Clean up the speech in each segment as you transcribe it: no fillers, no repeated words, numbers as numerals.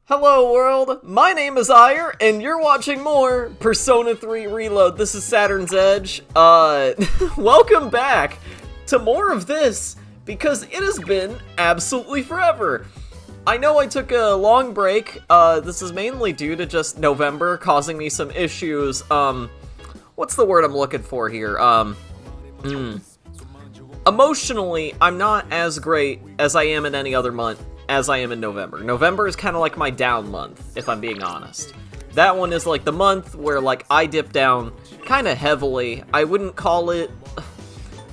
Hello world, my name is Eire, and you're watching more Persona 3 Reload. This is Saturn's Edge. Welcome back to more of this, because it has been absolutely forever. I know I took a long break. This is mainly due to just November causing me some issues. What's the word I'm looking for here? Emotionally, I'm not as great as I am in any other month as I am in November. November is kind of like my down month, if I'm being honest. That one is like the month where like I dip down kind of heavily. I wouldn't call it...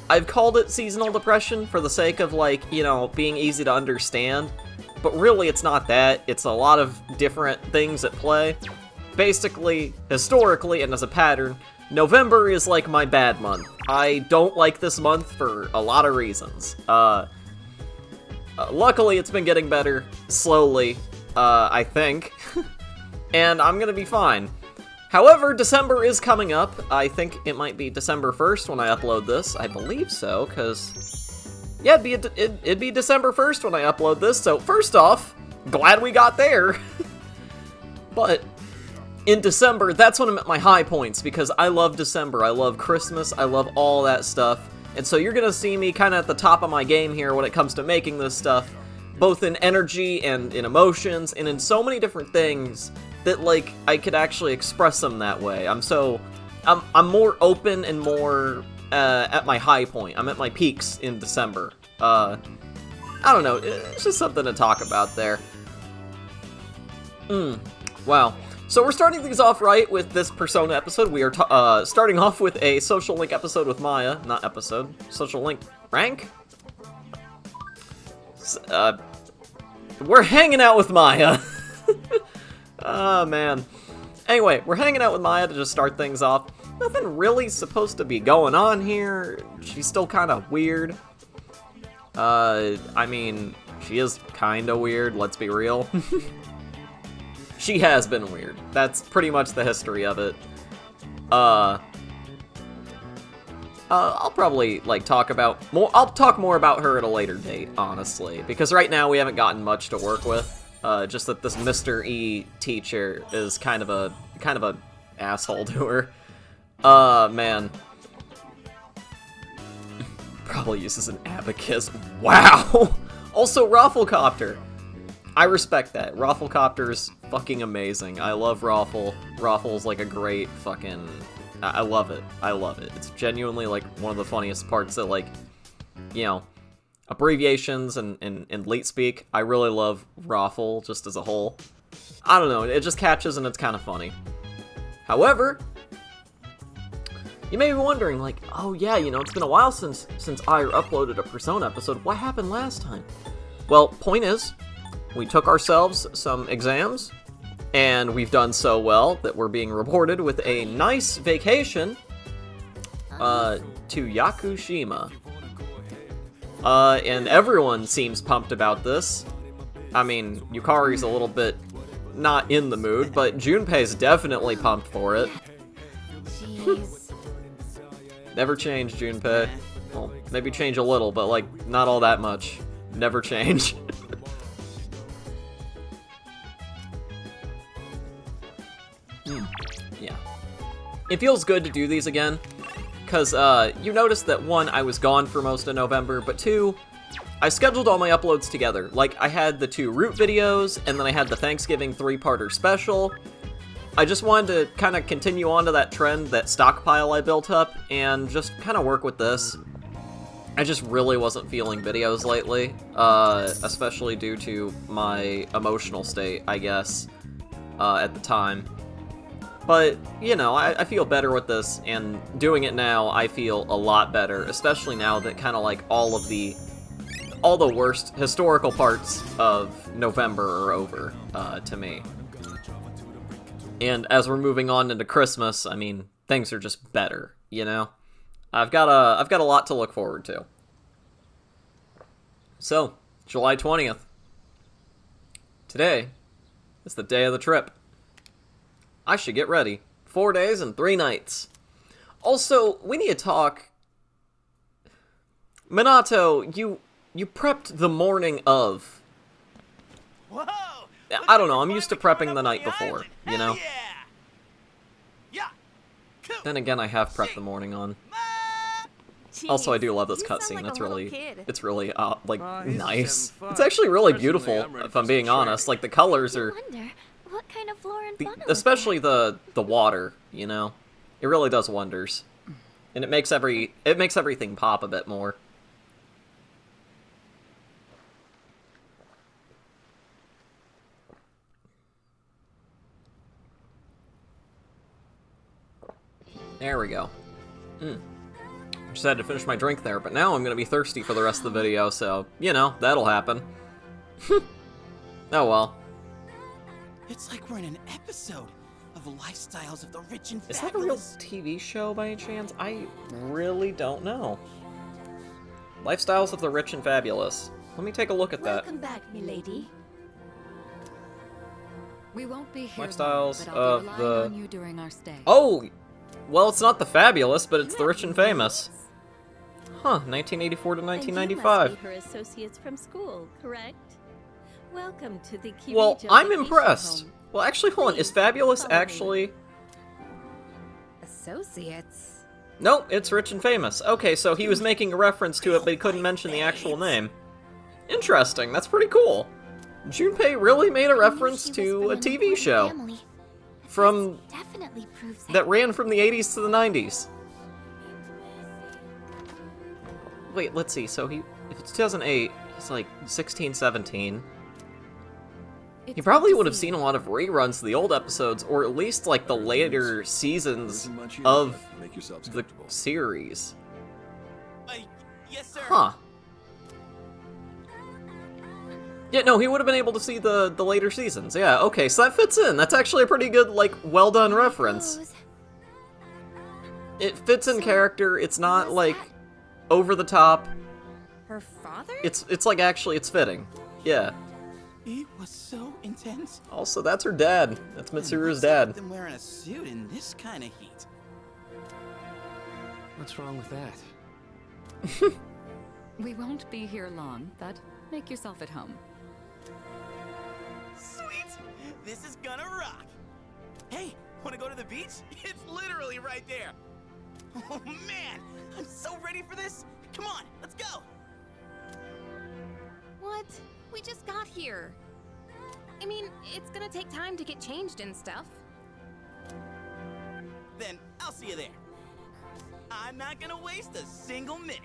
I've called it seasonal depression for the sake of like, you know, being easy to understand. But really it's not that. It's a lot of different things at play. Basically, historically, and as a pattern, November is like my bad month. I don't like this month for a lot of reasons. Luckily, it's been getting better, slowly, I think, and I'm gonna be fine. However, December is coming up. I think it might be December 1st when I upload this. I believe so, because, yeah, it'd be December 1st when I upload this, so first off, glad we got there. But in December, that's when I'm at my high points, because I love December, I love Christmas, I love all that stuff. And so you're gonna see me kind of at the top of my game here when it comes to making this stuff, both in energy and in emotions and in so many different things that like I could actually express them that way. I'm more open and more at my high point. I'm at my peaks in December. I don't know. It's just something to talk about there. Wow. So we're starting things off right with this Persona episode. We are starting off with a Social Link episode with Maya. Not episode. Social Link rank? We're hanging out with Maya. Oh, man. Anyway, we're hanging out with Maya to just start things off. Nothing really supposed to be going on here. She's still kind of weird. I mean, she is kind of weird, let's be real. She has been weird. That's pretty much the history of it. I'll probably, like, I'll talk more about her at a later date, honestly. Because right now we haven't gotten much to work with. Just that this Mr. E teacher is kind of a asshole to her. Man. Probably uses an abacus. Wow! Also, Rafflecopter. I respect that. Rafflecopter's fucking amazing. I love Raffle. Raffle's like a great fucking... I love it. I love it. It's genuinely like one of the funniest parts that like, you know, abbreviations and late speak. I really love Raffle just as a whole. I don't know. It just catches and it's kind of funny. However, you may be wondering like, oh yeah, you know, it's been a while since Eire uploaded a Persona episode. What happened last time? Well, point is, we took ourselves some exams, and we've done so well that we're being rewarded with a nice vacation to Yakushima. And everyone seems pumped about this. I mean, Yukari's a little bit not in the mood, but Junpei's definitely pumped for it. Jeez. Never change, Junpei. Well, maybe change a little, but like, not all that much. Never change. Yeah. It feels good to do these again, because you noticed that 1, I was gone for most of November, but 2, I scheduled all my uploads together. Like, I had the 2 Root videos, and then I had the Thanksgiving 3-parter special. I just wanted to kind of continue on to that trend, that stockpile I built up, and just kind of work with this. I just really wasn't feeling videos lately, especially due to my emotional state, I guess, at the time. But, you know, I feel better with this, and doing it now, I feel a lot better, especially now that kind of like all the worst historical parts of November are over, to me. And as we're moving on into Christmas, I mean, things are just better, you know? I've got a lot to look forward to. So, July 20th. Today is the day of the trip. I should get ready. 4 days and 3 nights. Also, we need to talk... Minato, you prepped the morning of. Whoa! I don't know, I'm used to prepping the night before, you know? Then again, I have prepped the morning on. Also, I do love this cutscene. It's really, like, nice. It's actually really beautiful, if I'm being honest. Like, the colors are... What kind of flora and fauna especially the water, you know? It really does wonders. And it makes everything pop a bit more. There we go. Just had to finish my drink there, but now I'm gonna be thirsty for the rest of the video, so, you know, that'll happen. Oh well. It's like we're in an episode of Lifestyles of the Rich and Is that a real Fabulous. TV show by any chance? I really don't know. Lifestyles of the Rich and Fabulous. Let me take a look at that. Welcome back, milady. We won't be here Lifestyles long, but I'll be of relying the... on you during our stay. Oh! Well, it's not the Fabulous, but it's the Rich and Famous. Huh, 1984 to And you 1995. must be her associates from school, correct? Welcome to the Kirito Well, I'm vacation impressed. home. Well, actually, hold on. Is Fabulous Follow me. actually... Associates? Nope, it's Rich and Famous. Okay, so he was making a reference to it, but he couldn't mention the actual name. Interesting, that's pretty cool. Junpei really made a reference to a TV show from Definitely proves it. that ran from the 80s to the 90s. Wait, let's see. So if it's 2008, he's like 16, 17. He probably would have seen a lot of reruns of the old episodes, or at least like the later seasons of the series. Yes, sir. Huh. Yeah, no, he would have been able to see the later seasons. Yeah, okay, so that fits in. That's actually a pretty good, like, well-done reference. It fits in character. It's not, like, over the top. Her father? It's like, actually, it's fitting. Yeah. It was so intense. Also, that's her dad. That's Mitsuru's What's up dad. with them wearing a suit in this kind of heat? What's wrong with that? We won't be here long, but make yourself at home. Sweet! This is gonna rock! Hey, wanna go to the beach? It's literally right there! Oh man! I'm so ready for this! Come on, let's go! What? We just got here. I mean, it's gonna take time to get changed and stuff. Then I'll see you there. I'm not gonna waste a single minute.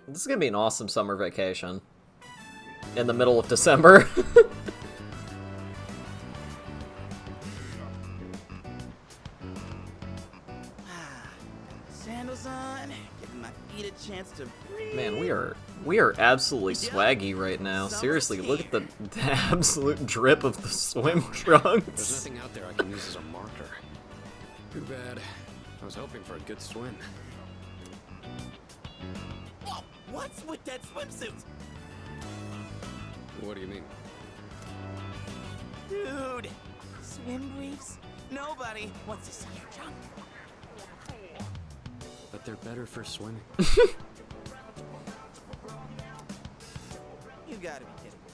This is gonna be an awesome summer vacation. In the middle of December. Sandals on, giving my feet a chance to breathe. Man, we are absolutely swaggy right now. Seriously, look at the absolute drip of the swim There's trunks. nothing out there I can use as a marker. Too bad. I was hoping for a good swim. Whoa, what's with that swimsuit? What do you mean? Dude, swim briefs? Nobody wants to see your junk. But they're better for swimming. You gotta be kidding me.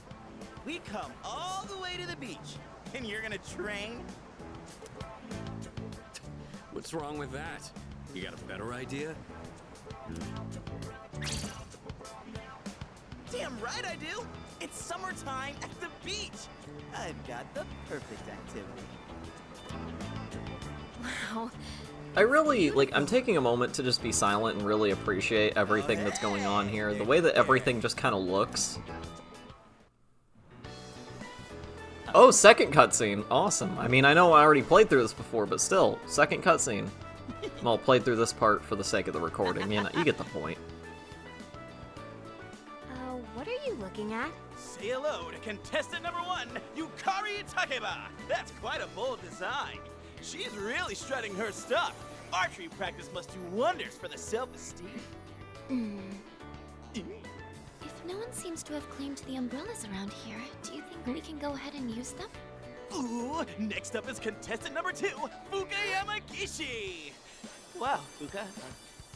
We come all the way to the beach, and you're gonna train? What's wrong with that? You got a better idea? Damn right I do! It's summertime at the beach! I've got the perfect activity. Wow. I really, like, I'm taking a moment to just be silent and really appreciate everything that's going on here. The way that everything just kind of looks. Oh, second cutscene. Awesome. I mean, I know I already played through this before, but still, second cutscene. Well, played through this part for the sake of the recording. You know, you get the point. What are you looking at? Say hello to contestant number 1, Yukari Takeba! That's quite a bold design. She's really strutting her stuff. Archery practice must do wonders for the self-esteem. If no one seems to have claimed the umbrellas around here, do you think we can go ahead and use them? Ooh, next up is contestant number 2, Fuka Yamagishi! Wow, Fuka.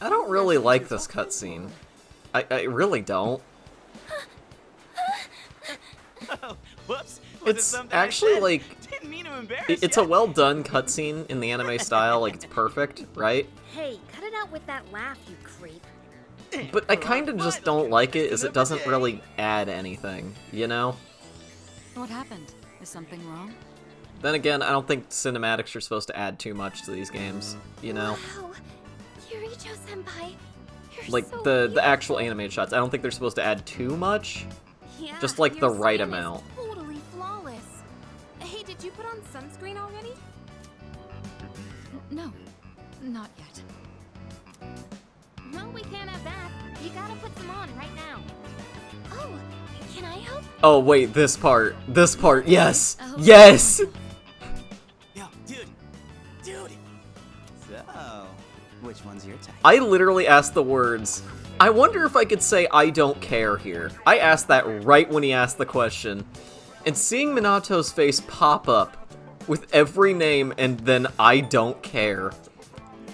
I don't really like this cutscene. I really don't. Oh, whoops. Is it It's something I actually, said? like, Didn't mean to embarrass it's a ya. well-done cutscene in the anime style, like, it's perfect, right? Hey, cut it out with that laugh, you creep. But I kind of just don't like it, as it doesn't really add anything, you know? What happened? Is something wrong? Then again, I don't think cinematics are supposed to add too much to these games, you know? Wow. Yuricho-senpai, you're Like, so the actual beautiful. animated shots, I don't think they're supposed to add too much. Yeah, Just, like, your the right skin is amount. Totally flawless. Hey, did you put on sunscreen already? No, not yet. No, we can't have that. You gotta put some on right now. Oh, can I help? Oh, wait, this part, yes! Oh. Yes! Yo, dude. So, which one's your type? I literally asked the words, I wonder if I could say I don't care here. I asked that right when he asked the question. And seeing Minato's face pop up with every name and then I don't care,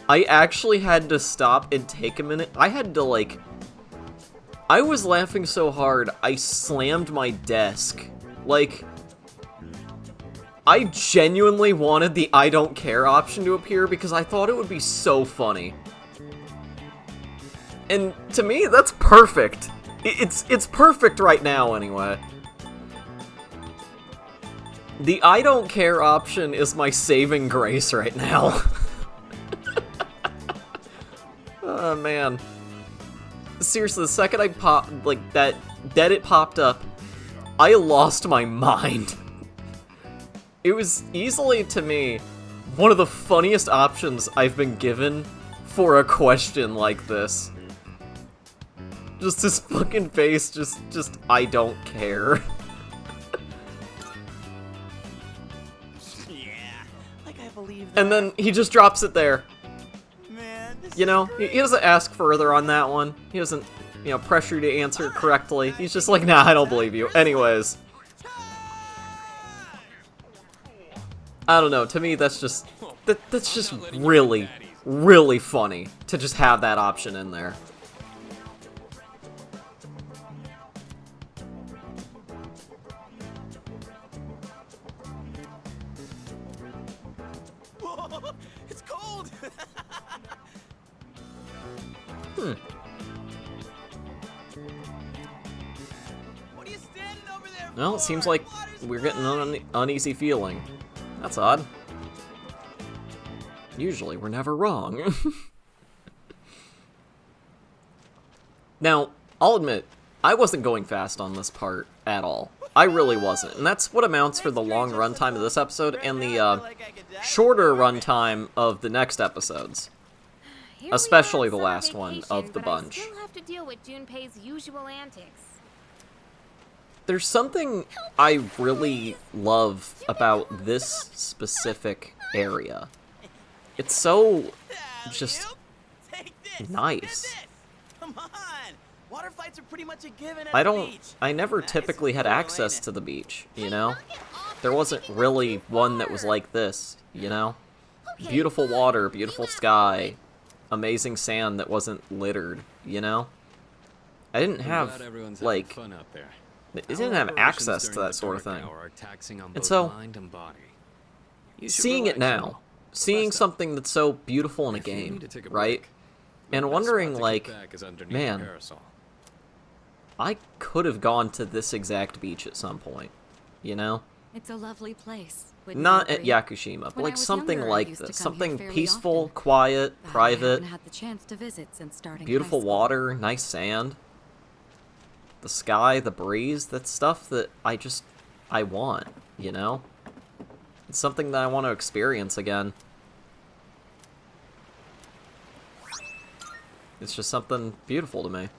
I actually had to stop and take a minute. I had to, like... I was laughing so hard, I slammed my desk. Like... I genuinely wanted the I don't care option to appear because I thought it would be so funny. And to me, that's perfect. It's perfect right now, anyway. The I don't care option is my saving grace right now. Oh, man. Seriously, the second I popped, like, that it popped up, I lost my mind. It was easily, to me, one of the funniest options I've been given for a question like this. Just his fucking face, just, I don't care. Yeah, like I believe And then he just drops it there. Man, this You know, is he doesn't ask further on that one. He doesn't, you know, pressure you to answer it correctly. He's just like, nah, I don't believe you. Anyways. I don't know, to me that's just, that's just really, really funny to just have that option in there. Whoa, it's cold. What are you standing over there Well, it for? seems like Water's we're getting fine. an uneasy feeling. That's odd. Usually, we're never wrong. Now, I'll admit, I wasn't going fast on this part at all. I really wasn't, and that's what amounts for the long runtime of this episode and the shorter runtime of the next episodes. Here we are Especially on the summer last one vacation, of the but bunch. I still have to deal with Junpei's usual antics. There's something I really love about this specific area. It's so just Take this. nice. Get this. Come on. Water fights are pretty much a given at the beach. I never Nice typically and had cool, access ain't to it? the beach, you know? There wasn't really one that was like this, you know? Beautiful water, beautiful sky, amazing sand that wasn't littered, you know? I didn't have, Glad everyone's having like, fun out there. I didn't have access to that sort of thing. And so, mind and body. You should seeing it relax, now, seeing something that's so beautiful in a If you need game, to take a right? break, the And best wondering, spot to like, kick back is underneath man, the parasol. I could have gone to this exact beach at some point, you know? It's a lovely place. wouldn't you Not at agree? Yakushima, but When I like was something younger, I like used to this. come here Something fairly peaceful, often, quiet, but I private, haven't had the chance to visit since starting beautiful high school. water, nice sand. The sky, the breeze, that's stuff that I want, you know? It's something that I want to experience again. It's just something beautiful to me.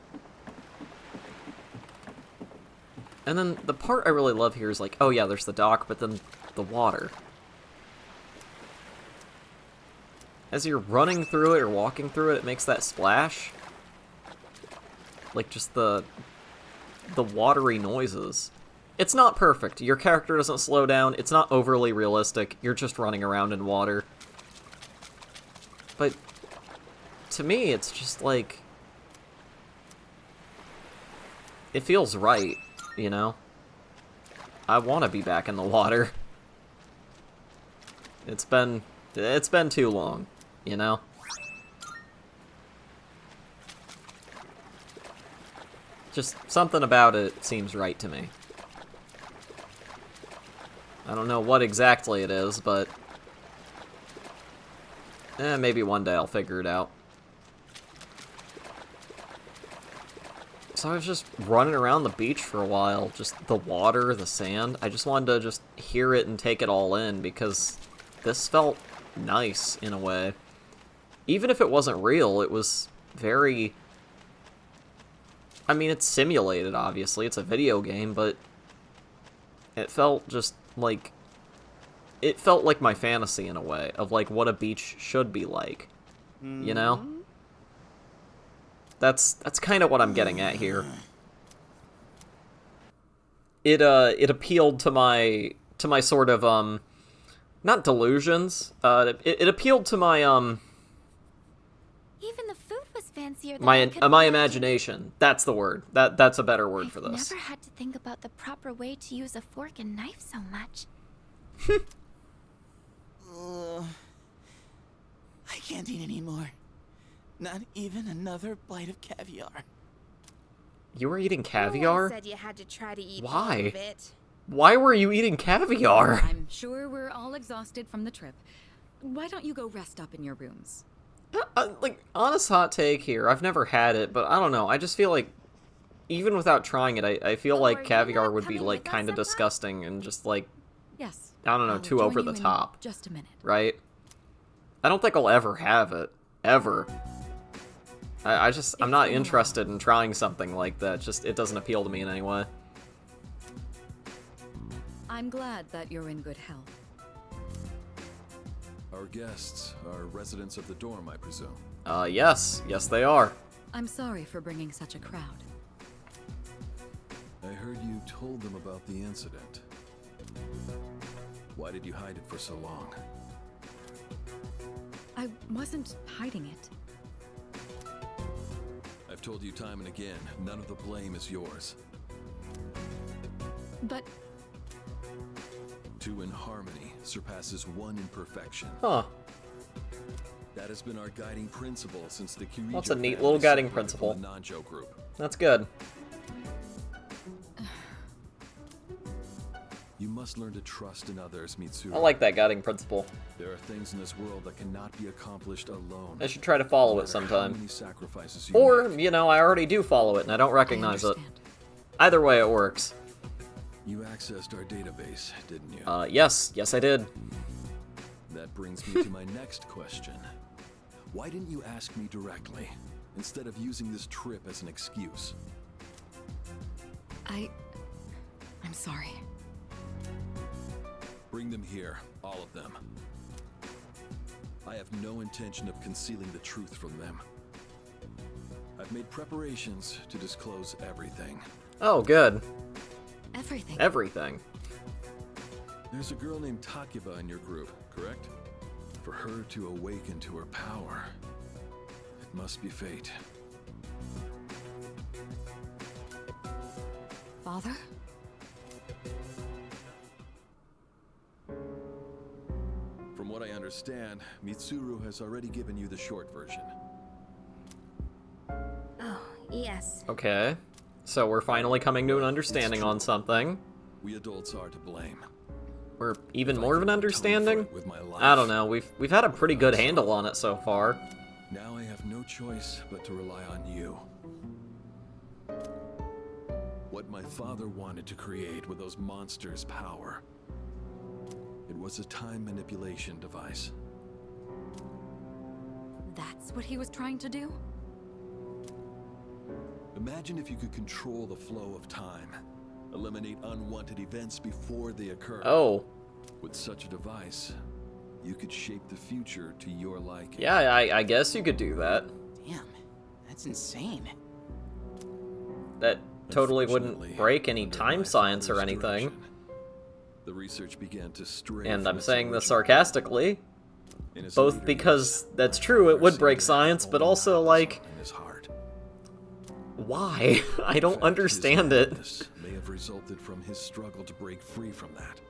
And then the part I really love here is like, oh yeah, there's the dock, but then the water. As you're running through it or walking through it, it makes that splash. Like just the watery noises. It's not perfect. Your character doesn't slow down. It's not overly realistic. You're just running around in water. But to me, it's just like... it feels right, you know? I want to be back in the water. It's been too long, you know? Just something about it seems right to me. I don't know what exactly it is, but maybe one day I'll figure it out. So I was just running around the beach for a while, just the water, the sand. I just wanted to just hear it and take it all in, because this felt nice in a way. Even if it wasn't real, it was very... I mean, it's simulated, obviously. It's a video game, but it felt just like... It felt like my fantasy in a way, of like what a beach should be like. You know? That's kind of what I'm getting at here. It appealed to my sort of not delusions. It appealed to my Even the food was fancier than my I could my imagine. imagination. That's the word. That's a better word for I've this. never had to think about the proper way to use a fork and knife so much. I can't eat anymore. Not even another bite of caviar. You were eating No one caviar? said you had to try to eat Why? all of it. Why were you eating caviar? I'm sure we're all exhausted from the trip. Why don't you go rest up in your rooms? Like, honest hot take here. I've never had it, but I don't know. I just feel like, even without trying it, I feel Oh, are like you caviar not would be, coming like, with us, kind of Senpai? disgusting and just, like, Yes. I don't know, I'll too join over you the in top. Just a minute. Right? I don't think I'll ever have it. Ever. I'm not been a interested in trying something like that. Just, it doesn't appeal to me in any way. I'm glad that you're in good health. Our guests are residents of the dorm, I presume. Yes. Yes, they are. I'm sorry for bringing such a crowd. I heard you told them about the incident. Why did you hide it for so long? I wasn't hiding it. I've told you time and again, none of the blame is yours. But Two in harmony surpasses one in perfection. Huh. That has been our guiding principle since the Kirijo That's a neat family little guiding separated from principle. the Nanjo group. That's good. You must learn to trust in others, Mitsuru. I like that guiding principle. There are things in this world that cannot be accomplished alone. I should try to follow no it matter how sometime. many sacrifices you Or, make. you know, I already do follow it and I don't I recognize it. understand. Either way, it works. You accessed our database, didn't you? Yes. Yes, I did. That brings me to my next question. Why didn't you ask me directly, instead of using this trip as an excuse? I'm sorry. Bring them here, all of them. I have no intention of concealing the truth from them. I've made preparations to disclose everything. Oh, good. Everything. Everything. There's a girl named Takiba in your group, correct? For her to awaken to her power, it must be fate. Father? From what I understand, Mitsuru has already given you the short version. Oh, yes. Okay. So we're finally coming to an understanding on something. We adults are to blame. We're even If I more of could an atone for understanding? it with my life, I don't know. We've had a pretty good handle on it so far. Now I have no choice but to rely on you. What my father wanted to create with those monsters' power. It was a time manipulation device. That's what he was trying to do? Imagine if you could control the flow of time. Eliminate unwanted events before they occur. Oh. With such a device, you could shape the future to your liking. Yeah, I guess you could do that. Damn, that's insane. That totally wouldn't Unfortunately, break any under time my science or father's anything. direction, the research began to stray And from I'm its saying this original sarcastically, goal. And as a both leader, because yes, that's true, it father would seemed break to have science, but only also, malice like, in his heart. why? I In don't fact, his understand it. madness may have resulted from his struggle to break free from that.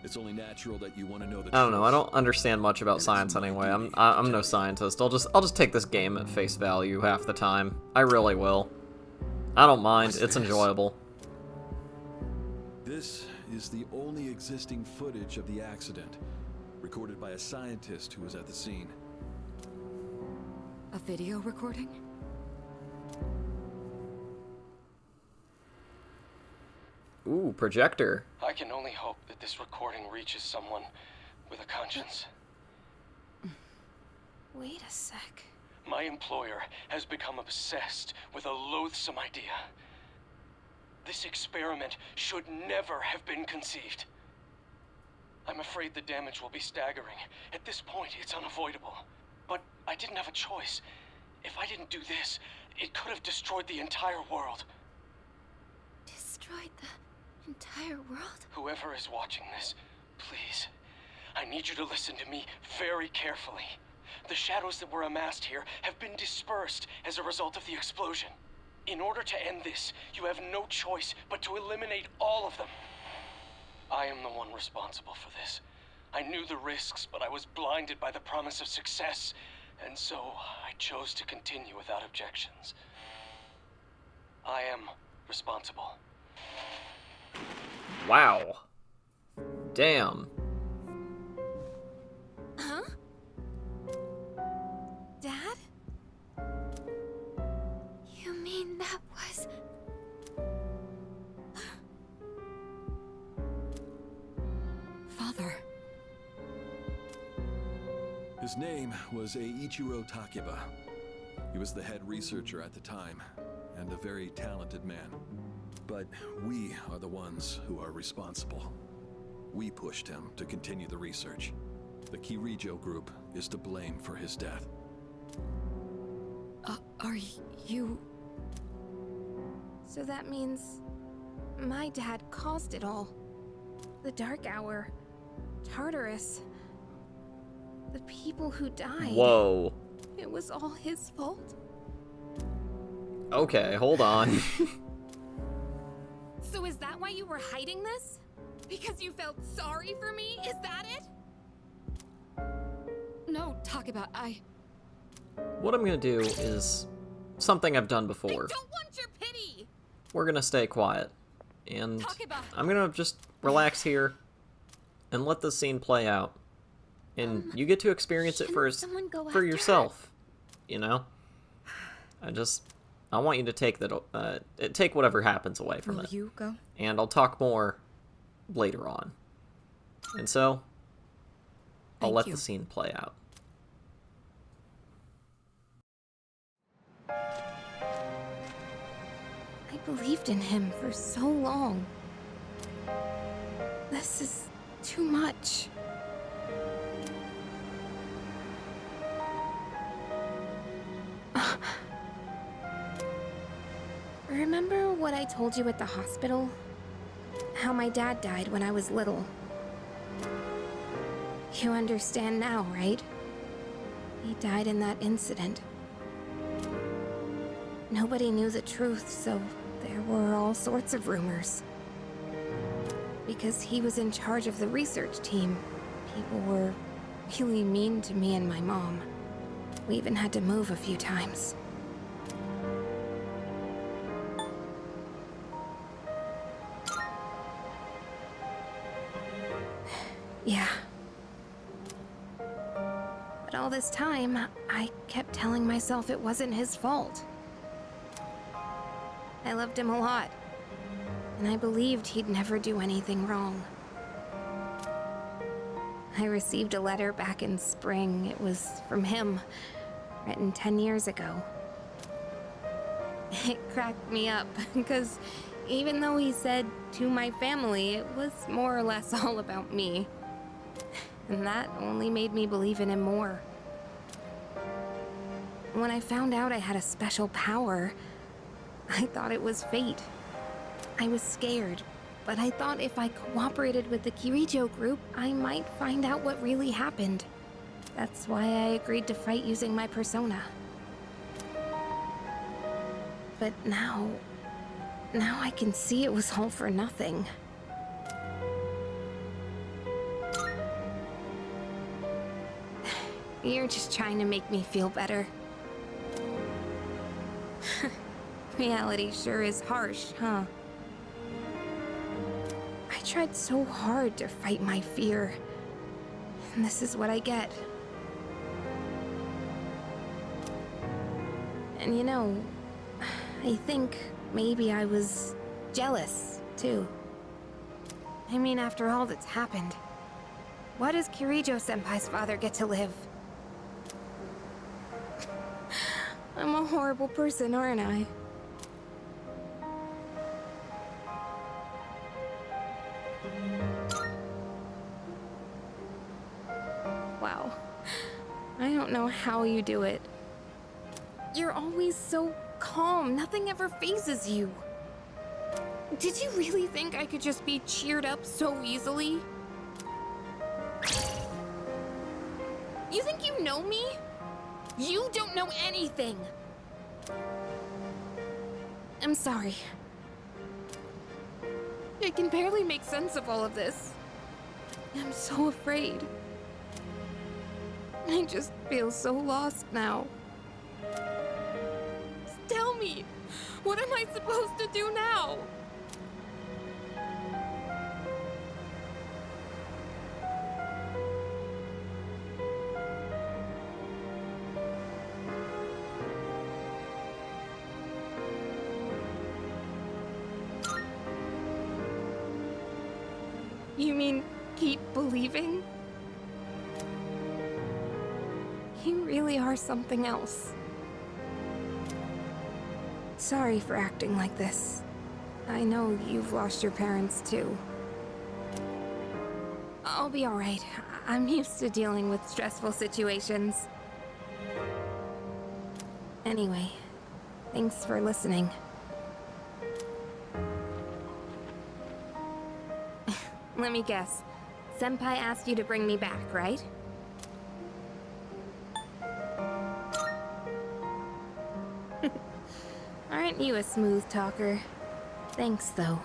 It's only natural that you want to know the truth. I don't know. I don't understand much about science anyway. I'm no scientist. I'll just take this game at face value half the time. I really will. I don't mind. What's It's this? enjoyable. This is the only existing footage of the accident, recorded by a scientist who was at the scene. A video recording? Ooh, projector. I can only hope that this recording reaches someone with a conscience. Wait a sec. My employer has become obsessed with a loathsome idea. This experiment should never have been conceived. I'm afraid the damage will be staggering. At this point, it's unavoidable. But I didn't have a choice. If I didn't do this, it could have destroyed the entire world. Destroyed the entire world? Whoever is watching this, please, I need you to listen to me very carefully. The shadows that were amassed here have been dispersed as a result of the explosion. In order to end this, you have no choice but to eliminate all of them. I am the one responsible for this. I knew the risks, but I was blinded by the promise of success, and so I chose to continue without objections. I am responsible. Wow. Damn. Huh? Dad? You mean that was... Father. His name was Eiichiro Takeba. He was the head researcher at the time, and a very talented man. But we are the ones who are responsible. We pushed him to continue the research. The Kirijo group is to blame for his death. Are you... So that means my dad caused it all. The Dark Hour, Tartarus, the people who died. Whoa. It was all his fault. Okay, hold on. So is that why you were hiding this? Because you felt sorry for me? Is that it? No, Takeba, What I'm gonna do is something I've done I before. don't want your pity! We're gonna stay quiet. And Takeba! I'm gonna just relax here and let the scene play out. And you get to experience it shouldn't someone go for after her? yourself. You know? I want you to take take whatever happens away from will it. you go? And I'll talk more later on. And so, I'll Thank let you. the scene play out. I believed in him for so long. This is too much. Remember what I told you at the hospital? How my dad died when I was little. You understand now, right? He died in that incident. Nobody knew the truth, so there were all sorts of rumors. Because he was in charge of the research team, people were really mean to me and my mom. We even had to move a few times. Yeah. But all this time, I kept telling myself it wasn't his fault. I loved him a lot, and I believed he'd never do anything wrong. I received a letter back in spring. It was from him, written 10 years ago. It cracked me up, because even though he said to my family, it was more or less all about me. And that only made me believe in him more. When I found out I had a special power, I thought it was fate. I was scared, but I thought if I cooperated with the Kirijo group, I might find out what really happened. That's why I agreed to fight using my persona. But now, now I can see it was all for nothing. You're just trying to make me feel better. Reality sure is harsh, huh? I tried so hard to fight my fear, and this is what I get. And you know, I think maybe I was jealous, too. I mean, after all that's happened, why does Kirijo-senpai's father get to live? I'm a horrible person, aren't I? Wow. I don't know how you do it. You're always so calm. Nothing ever phases you. Did you really think I could just be cheered up so easily? You think you know me? You don't know anything. I'm sorry. I can barely make sense of all of this. I'm so afraid. I just feel so lost now. Just tell me, what am I supposed to do now? You mean keep believing? You really are something else. Sorry for acting like this. I know you've lost your parents too. I'll be alright. I'm used to dealing with stressful situations. Anyway, thanks for listening. Let me guess. Senpai asked you to bring me back, right? Aren't you a smooth talker? Thanks, though.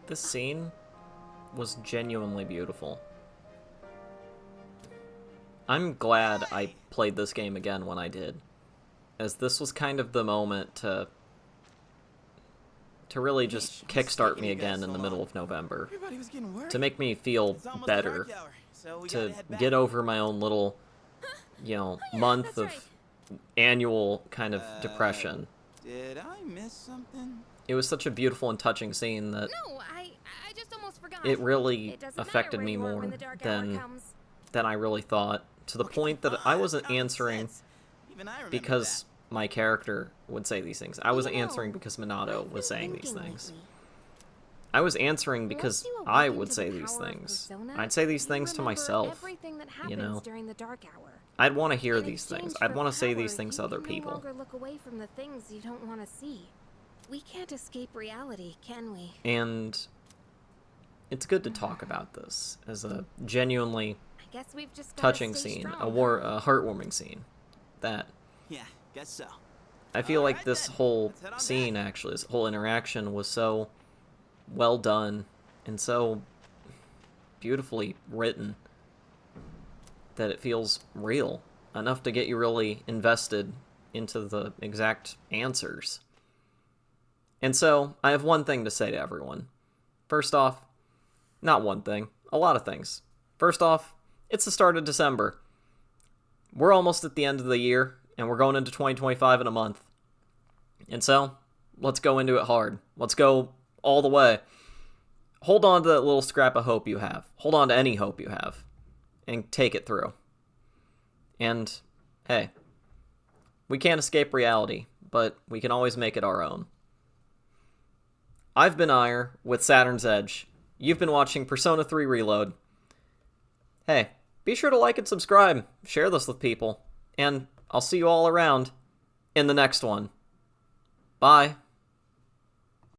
This scene was genuinely beautiful. I'm glad I played this game again when I did, as this was kind of the moment to really just kickstart me again in the middle of November, to make me feel better, to get over my own little, month of annual kind of depression. Did I miss something? It was such a beautiful and touching scene that No, I just almost forgot. it really It doesn't affected matter me where you are more when the dark hour than comes. I really thought, to the point that I wasn't answering because my character would say these things. I wasn't answering because Minato was saying these things. I was answering because I would say these things. I'd say these things to myself, During the dark hour. I'd want to hear In these things. exchange I'd for want to say power, these things to you other can people. No longer look away from the things you don't want to see. We can't escape reality, can we? And it's good to talk about this as a genuinely I guess we've just gotta touching stay scene, strong, a heartwarming scene. That Yeah, guess so. I feel like Alright this then. whole Let's head on scene, back. actually, this whole interaction was so well done and so beautifully written that it feels real enough to get you really invested into the exact answers. And so, I have one thing to say to everyone. First off, not one thing, a lot of things. First off, it's the start of December. We're almost at the end of the year, and we're going into 2025 in a month. And so, let's go into it hard. Let's go all the way. Hold on to that little scrap of hope you have. Hold on to any hope you have. And take it through. And, hey, we can't escape reality, but we can always make it our own. I've been Eire with Saturn's Edge. You've been watching Persona 3 Reload. Hey, be sure to like and subscribe. Share this with people. And I'll see you all around in the next one. Bye.